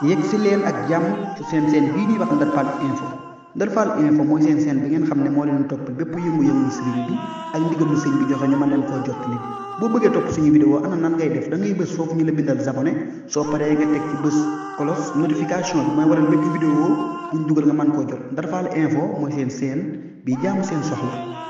yegg si leen ak jàmm ci seen bii ñuy wax Ndar Fall info Ndar Fall info mooy seen bi ngeen xam ne moo leen topp bépp yëngu-yëngu sëriñ bi ak ndigalu sëñ bi joxe ñu mën leen koo jottali boo bëggee topp suñu vidéo ana nan ngay def da ngay bës foofu ñu la bindal abonné soo paree nga teg ci bës cloche notification bi mooy waral bépp vidéo buñ dugal nga mën koo jot Ndar Fall info mooy seen bi jaamu seen soxla.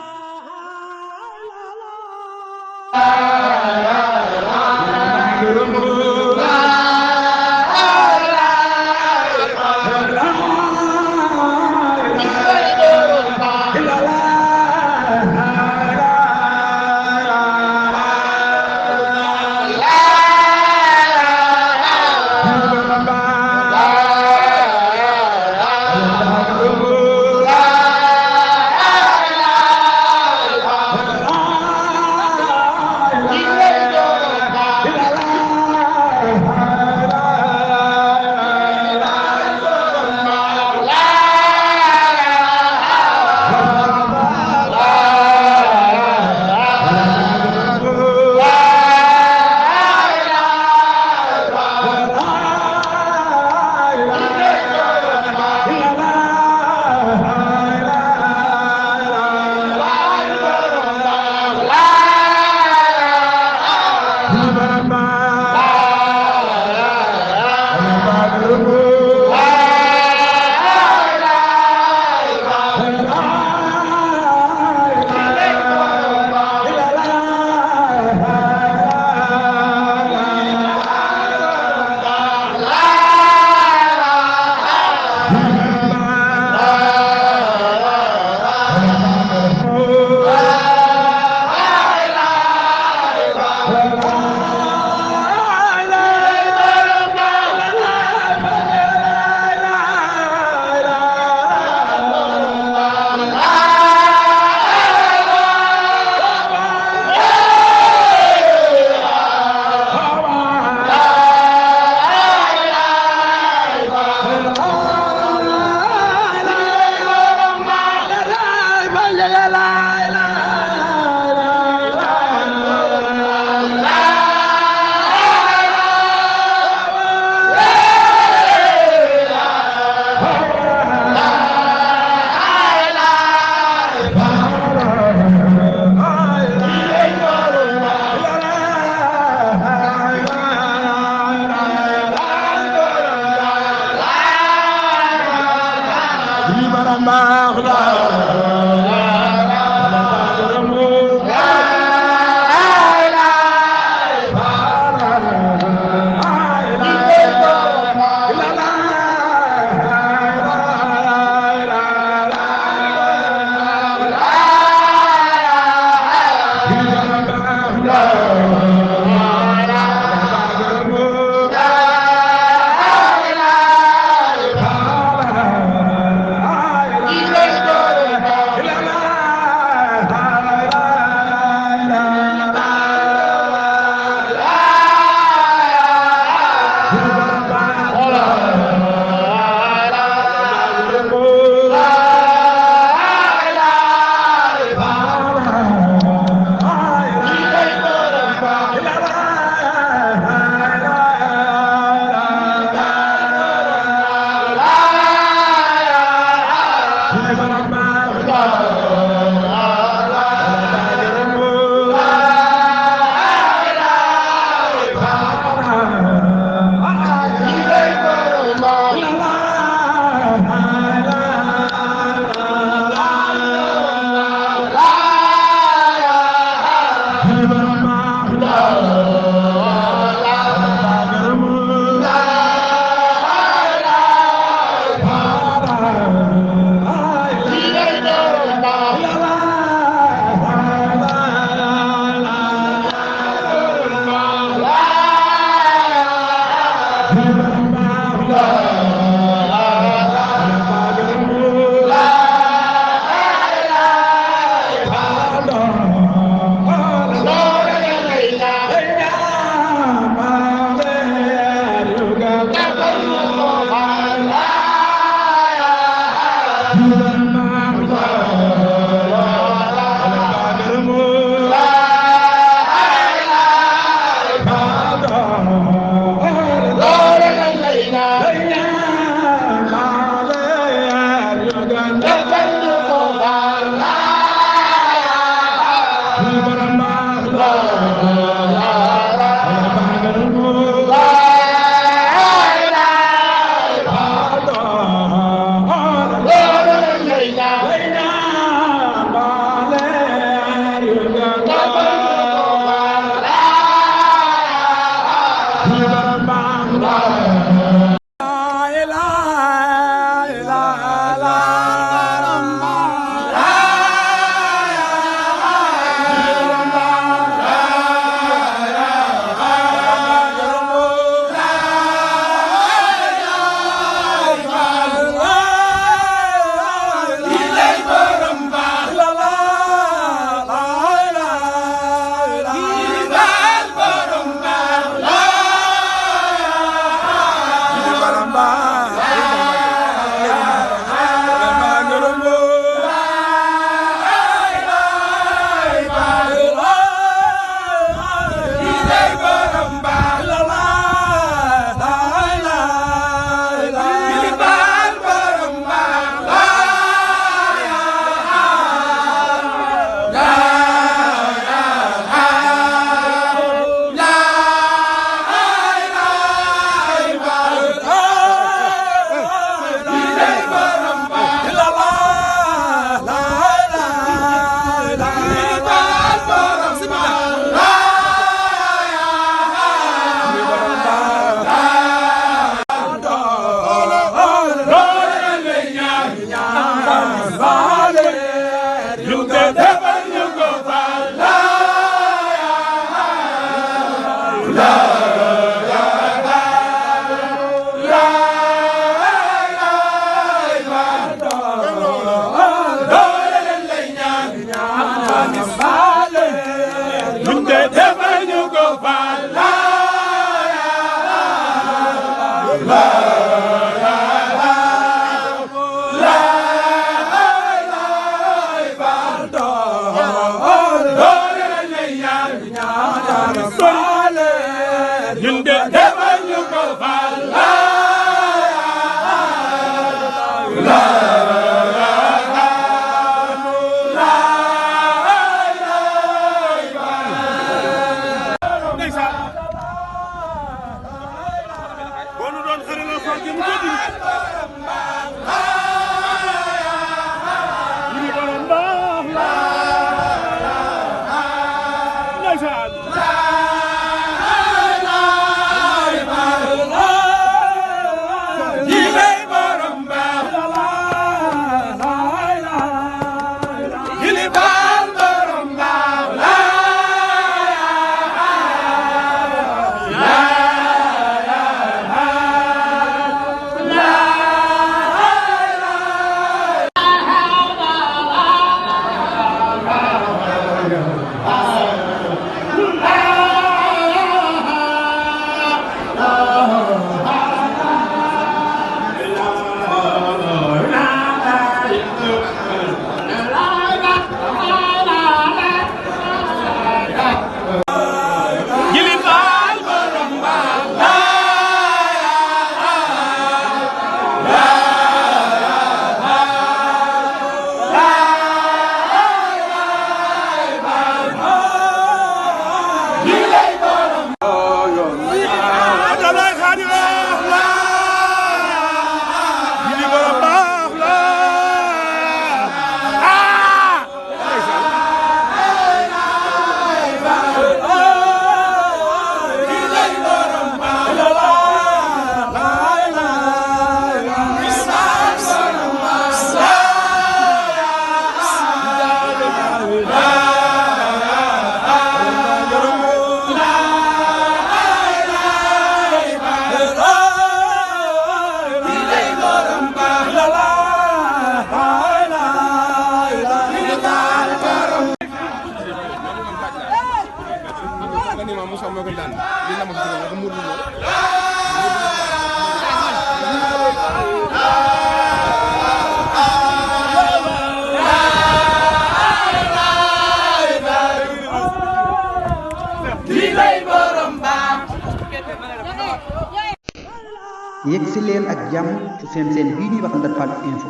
yegg si leen ak jàmm ci seen bii ñuy wax Ndar Fall info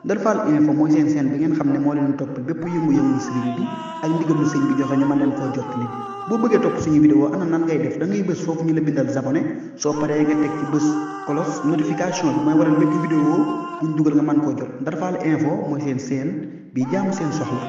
Ndar Fall info mooy seen bi ngeen xam ne moo leen topp bépp yëngu-yëngu sëriñ bi ak ndigalu sëñ bi joxe ñu mën leen koo jottali boo bëggee topp suñu vidéo ana nan ngay def da ngay bës foofu ñu la bindal abonné soo paree nga teg ci bës cloche notification bi mooy waral bépp vidéo buñ dugal nga mën koo jot Ndar Fall info mooy seen bi jaamu seen soxla